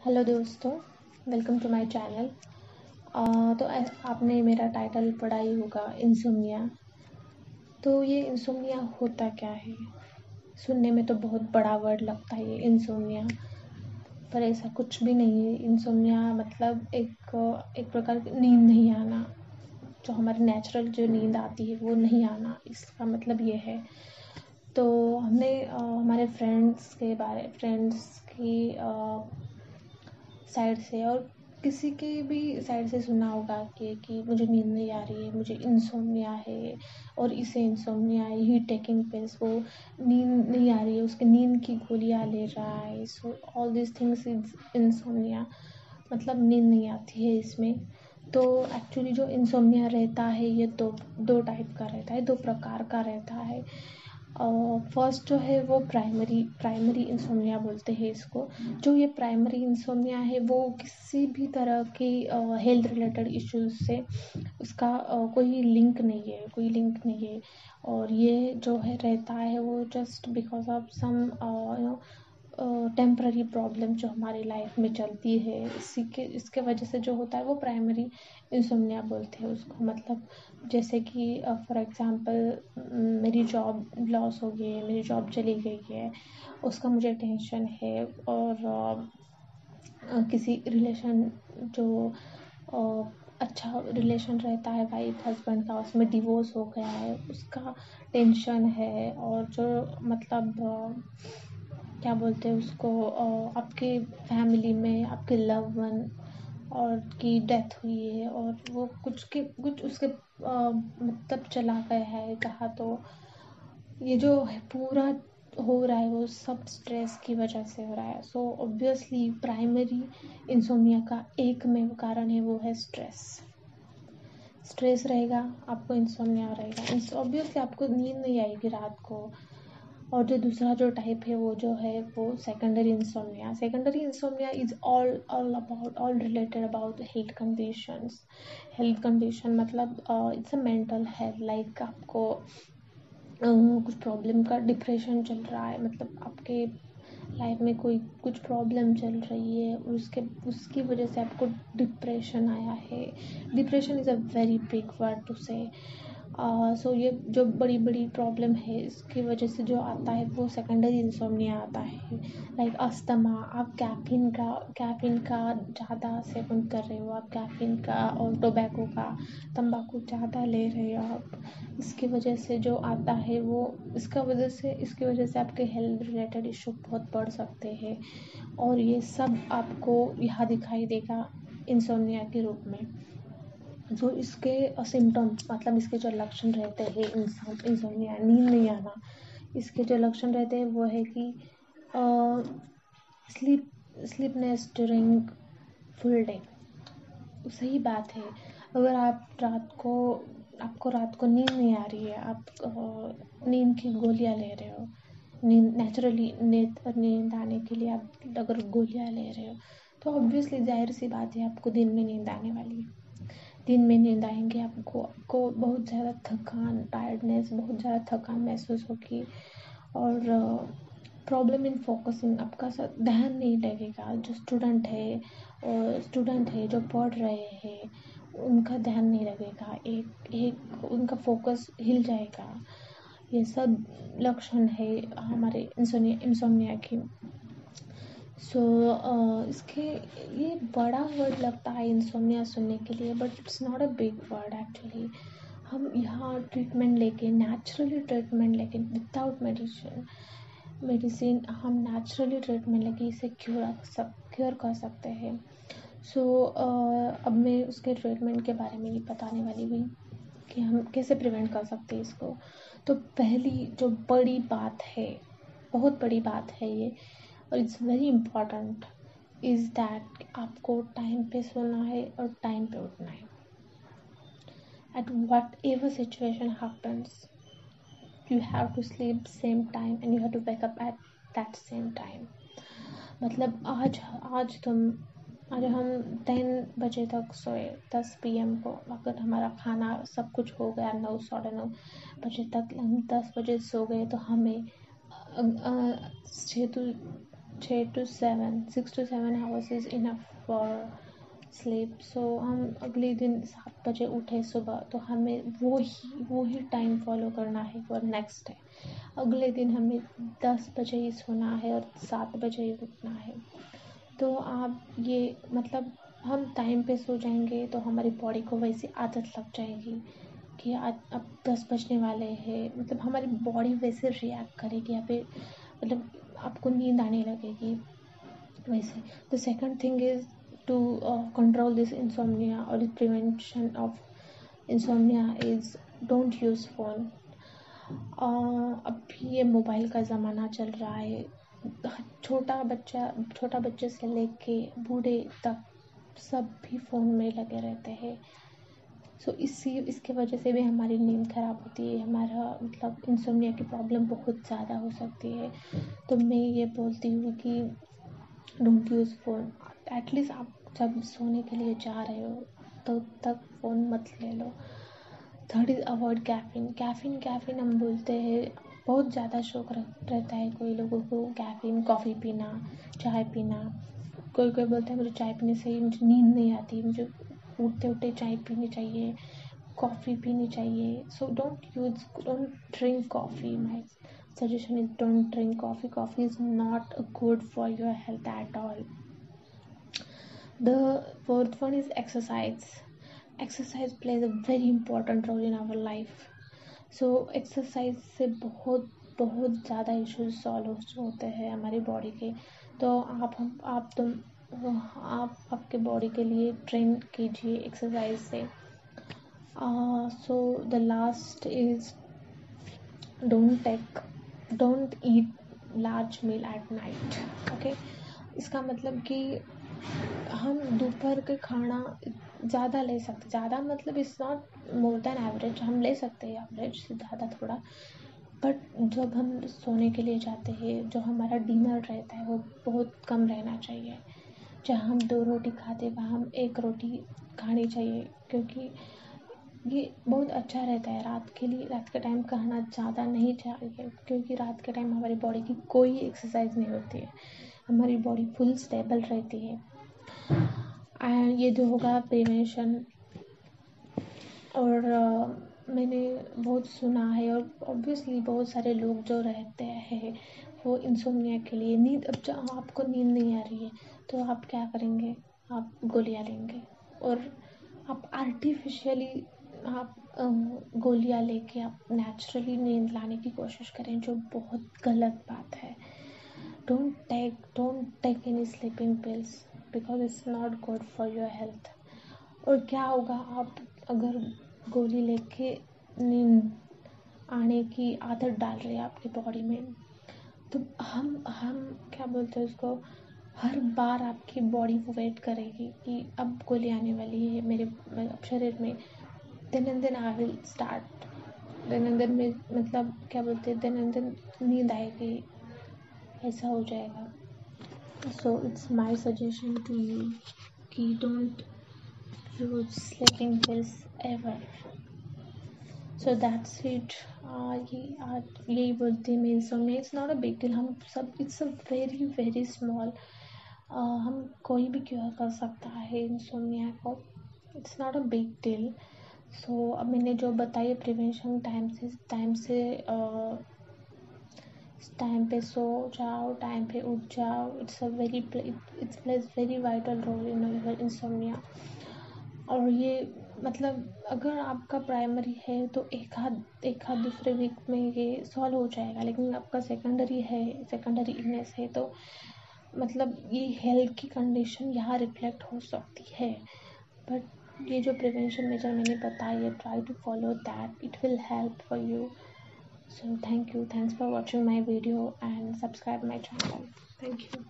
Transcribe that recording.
Hello दोस्तों, welcome to my channel. तो आपने मेरा टाइटल पढ़ा ही होगा, इंसोम्निया। तो ये इंसोम्निया होता क्या है? सुनने में तो बहुत बड़ा वर्ड लगता है ये इंसोम्निया, पर ऐसा कुछ भी नहीं है। इंसोम्निया मतलब एक प्रकार की नींद नहीं आना, जो हमारी नेचुरल जो नींद आती है वो नहीं आना, इसका मतलब ये है। तो हमने हमारे फ्रेंड्स की साइड से और किसी के भी साइड से सुना होगा कि मुझे नींद नहीं आ रही है, मुझे इंसोम्निया है और इसे इंसोम्निया है, ही टेकिंग पिल्स, वो नींद नहीं आ रही है, उसके नींद की गोलियां ले रहा है। So all this things is insomnia, मतलब नींद नहीं आती है इसमें। तो एक्चुअली जो इंसोम्निया रहता है ये दो टाइप का रहता है, दो प्रकार का रहता है। फर्स्ट जो है वो प्राइमरी इंसोम्निया बोलते हैं इसको। जो ये प्राइमरी इंसोम्निया है वो किसी भी तरह की हेल्थ रिलेटेड इश्यूज से उसका कोई लिंक नहीं है। और ये जो है रहता है वो just because of some temporary problem जो हमारी लाइफ में चलती है, इसके वजह से जो होता है वो प्राइमरी इंसोम्निया बोलते हैं उसको। मतलब जैसे कि फॉर एग्जांपल मेरी जॉब लॉस हो गई है, मेरी जॉब चली गई है, उसका मुझे टेंशन है। और किसी रिलेशन जो अच्छा रिलेशन रहता है वाइफ हस्बैंड का, उसमें डिवोर्स हो गया है, उसका टेंशन है। और जो मतलब क्या बोलते हैं उसको, आपके फैमिली में आपके लव वन और की डेथ हुई है और वो कुछ उसके मतलब चला गया है कहा, तो ये जो है पूरा हो रहा है वो सब स्ट्रेस की वजह से हो रहा है। सो ऑब्वियसली प्राइमरी इंसोम्निया का एकमेव कारण है वो है स्ट्रेस रहेगा, आपको इंसोम्निया रहेगा। ऑब्वियसली आपको नींद नहीं आएगी रात को। और जो दूसरा जो टाइप है वो जो है वो secondary insomnia is all related about health condition. मतलब it's a mental health, like आपको कुछ प्रॉब्लम का डिप्रेशन चल रहा है, मतलब आपके लाइफ में कोई कुछ प्रॉब्लम चल रही है और उसकी वजह से आपको डिप्रेशन आया है। Depression is a very big word to say. So ये जो बड़ी बड़ी प्रॉब्लम है इसकी वजह से जो आता है वो सेकेंडरी इंसोम्निया आता है। लाइक अस्थमा, आप कैफीन का ज़्यादा सेवन कर रहे हो, आप कैफीन का और टोबैको का, तंबाकू ज़्यादा ले रहे हो आप, इसकी वजह से जो आता है वो इसकी वजह से आपके हेल्थ रिलेटेड इशू बहुत बढ़ सकते हैं। और ये सब आपको यहाँ दिखाई देगा इंसोम्निया के रूप में। जो इसके सिम्टम्स, मतलब इसके जो लक्षण रहते हैं इंसोम्निया, नींद नहीं आना, इसके जो लक्षण रहते हैं वो है कि स्लीपनेस ड्यूरिंग फुल डे। सही बात है, अगर आपको रात को नींद नहीं आ रही है, आप नींद की गोलियां ले रहे हो, नेचुरली नींद आने के लिए आप अगर गोलियां ले रहे हो, तो ऑब्वियसली जाहिर सी बात है आपको दिन में नींद आने वाली है। दिन में नींद आएंगे, आपको बहुत ज़्यादा बहुत ज़्यादा थकान महसूस होगी। और प्रॉब्लम इन फोकसिंग, आपका ध्यान नहीं लगेगा। जो स्टूडेंट है जो पढ़ रहे हैं उनका ध्यान नहीं लगेगा, एक उनका फोकस हिल जाएगा। ये सब लक्षण है हमारे इंसोम्निया की। सो इसके ये बड़ा वर्ड लगता है इंसोम्निया सुनने के लिए, but it's not a big word actually. हम यहाँ नेचुरली ट्रीटमेंट लेके विदाउट मेडिसिन हम नेचुरली ट्रीटमेंट लेके इसे क्योर कर सकते हैं। सो अब मैं उसके ट्रीटमेंट के बारे में ही बताने वाली हुई कि हम कैसे प्रिवेंट कर सकते हैं इसको। तो पहली जो बड़ी बात है, बहुत बड़ी बात है ये, और it's very important, is that आपको टाइम पे सोना है और टाइम पे उठना है। At whatever situation happens, you have to sleep same time and you have to wake up at that same time। मतलब आज हम 10 बजे तक सोए, 10 PM को, अगर हमारा खाना सब कुछ हो गया 9 साढ़े 9 बजे तक, हम 10 बजे सो गए, तो हमें 6 to 7 hours is enough for sleep. So हम अगले दिन 7 बजे उठे सुबह, तो हमें वो ही टाइम फॉलो करना है फॉर नेक्स्ट डे. अगले दिन हमें 10 बजे ही सोना है और 7 बजे ही उठना है. तो आप ये मतलब हम टाइम पे सो जाएंगे तो हमारी बॉडी को वैसी आदत लग जाएगी कि आज अब 10 बजने वाले हैं, मतलब हमारी बॉडी वैसे रिएक्ट करेगी या फिर मतलब आपको नींद आने लगेगी वैसे. The second thing is to control this insomnia or the prevention of insomnia is don't use phone. अब ये मोबाइल का ज़माना चल रहा है. छोटा बच्चे से लेके बूढ़े तक सब भी फ़ोन में लगे रहते हैं. सो इसके वजह से भी हमारी नींद ख़राब होती है, हमारा मतलब इंसोम्निया की प्रॉब्लम बहुत ज़्यादा हो सकती है. तो मैं ये बोलती हूँ कि डोंट यूज़ फ़ोन. एटलीस्ट आप जब सोने के लिए जा रहे हो तो तक फ़ोन मत ले लो. थर्ड इज़ अवॉइड कैफ़ीन हम बोलते हैं. बहुत ज़्यादा शौक रहता है कोई लोगों को कैफ़ीन, कॉफ़ी पीना, चाय पीना. कोई बोलता है मुझे चाय पीने से मुझे नींद नहीं आती, मुझे उठते चाय पीनी चाहिए, कॉफ़ी पीनी चाहिए. So don't drink coffee. My suggestion is don't drink coffee. Coffee is not good for your health at all. The fourth one is exercise. Exercise plays a very important role in our life. So exercise से बहुत ज़्यादा issues solve होते हैं हमारी body के. तो आप आपके बॉडी के लिए ट्रेन कीजिए एक्सरसाइज से. So the last is don't eat large meal at night. Okay, इसका मतलब कि हम दोपहर के खाना ज़्यादा ले सकते. ज़्यादा मतलब it's not more than average. हम ले सकते हैं एवरेज से ज़्यादा थोड़ा. बट जब हम सोने के लिए जाते हैं, जो हमारा डिनर रहता है वो बहुत कम रहना चाहिए. जहाँ हम 2 रोटी खाते वहाँ हम 1 रोटी खानी चाहिए, क्योंकि ये बहुत अच्छा रहता है रात के लिए. रात के टाइम खाना ज़्यादा नहीं चाहिए, क्योंकि रात के टाइम हमारी बॉडी की कोई एक्सरसाइज नहीं होती है, हमारी बॉडी फुल स्टेबल रहती है. एंड ये जो होगा प्रिवेंशन. और मैंने बहुत सुना है और ऑब्वियसली बहुत सारे लोग जो रहते हैं वो इंसोम्निया के लिए अब जब आपको नींद नहीं आ रही है तो आप क्या करेंगे, आप गोलियां लेंगे. और आप आर्टिफिशियली आप गोलियां लेके आप नेचुरली नींद लाने की कोशिश करें, जो बहुत गलत बात है. don't take any sleeping pills because it's not good for your health. और क्या होगा आप अगर गोली लेके नींद आने की आदत डाल रहे हैं आपकी बॉडी में, तो हम क्या बोलते हैं उसको, हर बार आपकी बॉडी वो वेट करेगी कि अब गोली आने वाली है मेरे शरीर में. दिन एंड दिन आई विल स्टार्ट. दिन एंड दिन में मतलब क्या बोलते हैं, दिन एंड दिन नींद आएगी, ऐसा हो जाएगा. So it's my suggestion to you कि don't use sleeping pills ever. So that's it. यही बोलती मैं insomnia. It's not a big deal. हम सब it's a very very small. हम कोई भी क्योर कर सकता है इंसोम्निया को. It's not a big deal. So अब मैंने जो बताई प्रिवेंशन, टाइम पे सो जाओ, टाइम पे उठ जाओ. It's plays very vital role in your insomnia. और ये मतलब अगर आपका प्राइमरी है तो एक हाथ दूसरे वीक में ये सॉल्व हो जाएगा. लेकिन आपका सेकेंडरी इलनेस है तो मतलब ये हेल्थ की कंडीशन यहाँ रिफ्लेक्ट हो सकती है. बट ये जो प्रिवेंशन मेजर मैंने बताया, try to follow that. It will help for you. So thanks for watching my video and subscribe my channel. Thank you.